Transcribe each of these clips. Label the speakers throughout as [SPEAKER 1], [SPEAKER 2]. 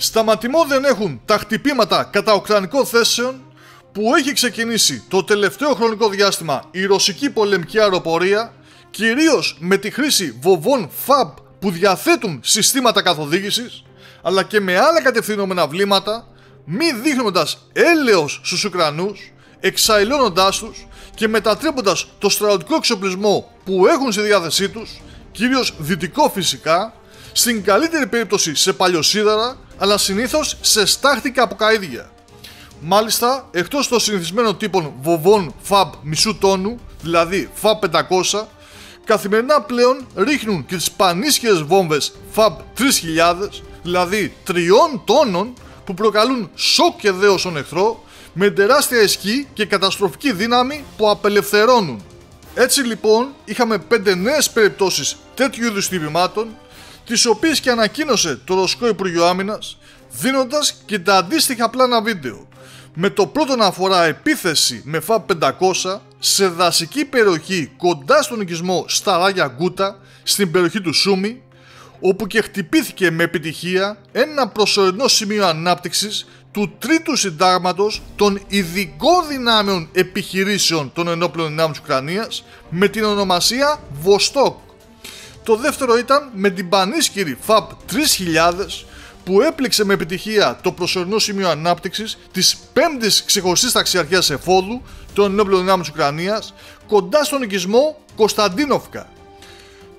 [SPEAKER 1] Σταματημό δεν έχουν τα χτυπήματα κατά ουκρανικών θέσεων που έχει ξεκινήσει το τελευταίο χρονικό διάστημα η ρωσική πολεμική αεροπορία, κυρίως με τη χρήση βοβών FAB που διαθέτουν συστήματα καθοδήγησης, αλλά και με άλλα κατευθυνόμενα βλήματα, μη δείχνοντας έλεος στους Ουκρανούς, εξαϊλώνοντάς τους και μετατρέποντας το στρατιωτικό εξοπλισμό που έχουν στη διάθεσή τους, κυρίως δυτικό φυσικά, στην καλύτερη περίπτωση σε παλιοσίδερα, αλλά συνήθως σε στάχτικα από καΐδια. Μάλιστα, εκτός των συνηθισμένων τύπων βοβών FAB μισού τόνου, δηλαδή FAB 500, καθημερινά πλέον ρίχνουν και τις πανίσχυρες βόμβες FAB 3000, δηλαδή 3 τόνων, που προκαλούν σοκ και δέος στον εχθρό, με τεράστια ισχύ και καταστροφική δύναμη που απελευθερώνουν. Έτσι λοιπόν, είχαμε 5 νέες περιπτώσεις τέτοιου είδους χτυπημάτων, τις οποίες και ανακοίνωσε το Ρωσικό Υπουργείο Άμυνας, δίνοντας και τα αντίστοιχα πλάνα βίντεο, με το πρώτο να αφορά επίθεση με FAB 500 σε δασική περιοχή κοντά στον οικισμό Σταράγια Γκούτα, στην περιοχή του Σούμι, όπου και χτυπήθηκε με επιτυχία ένα προσωρινό σημείο ανάπτυξης του τρίτου συντάγματος των ειδικών δυνάμεων επιχειρήσεων των ενόπλων δυνάμεων της Ουκρανίας, με την ονομασία Βοστόκ. Το δεύτερο ήταν με την πανίσχυρη FAB 3000, που έπληξε με επιτυχία το προσωρινό σημείο ανάπτυξης της 5ης ξεχωριστής ταξιαρχίας εφόδου των ενόπλων δυνάμεων της Ουκρανίας, κοντά στον οικισμό Κωνσταντίνοφκα.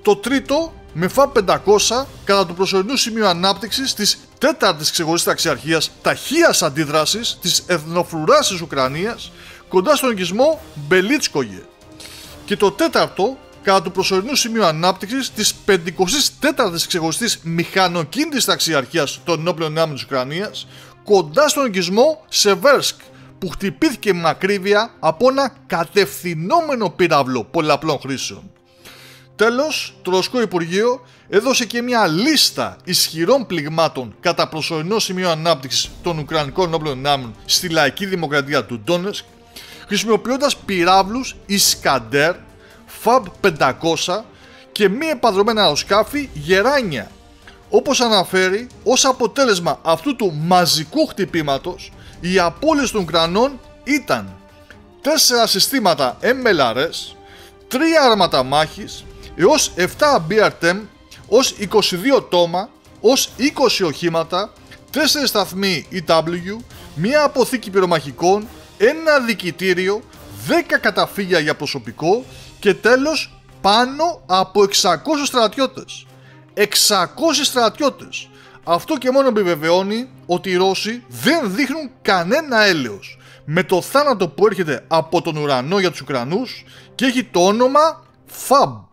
[SPEAKER 1] Το τρίτο με FAB 500 κατά του προσωρινού σημείου ανάπτυξης της 4ης ξεχωριστής ταξιαρχίας ταχείας αντίδρασης της εθνοφρουράς της Ουκρανίας, κοντά στον οικισμό Μπελίτσκογε. Και το τέταρτο κατά του προσωρινού σημείου ανάπτυξης της 54ης ξεχωριστής μηχανοκίνητης ταξιαρχίας των ενόπλων δυνάμεων της Ουκρανίας, κοντά στον οικισμό Σεβέρσκ, που χτυπήθηκε με ακρίβεια από ένα κατευθυνόμενο πύραυλο πολλαπλών χρήσεων. Τέλος, το Ρωσικό Υπουργείο έδωσε και μια λίστα ισχυρών πληγμάτων κατά προσωρινό σημείο ανάπτυξης των Ουκρανικών ενόπλων δυνάμεων στη λαϊκή δημοκρατία του Ντόνετσκ, χρησιμοποιώντας πυράβλους Ισκαντέρ, FAB 500 και μη επανδρομένα αεροσκάφη Γεράνια. Όπως αναφέρει, ως αποτέλεσμα αυτού του μαζικού χτυπήματος, οι απώλειες των Ουκρανών ήταν 4 συστήματα MLRS, 3 άρματα μάχης, έως 7 BRTM, ως 22 τόμα, ως 20 οχήματα, 4 σταθμοί EW, μία αποθήκη πυρομαχικών, ένα δικητήριο, 10 καταφύγια για προσωπικό και τέλος πάνω από 600 στρατιώτες. 600 στρατιώτες! Αυτό και μόνο επιβεβαιώνει ότι οι Ρώσοι δεν δείχνουν κανένα έλεος με το θάνατο που έρχεται από τον ουρανό για τους Ουκρανούς και έχει το όνομα FAB.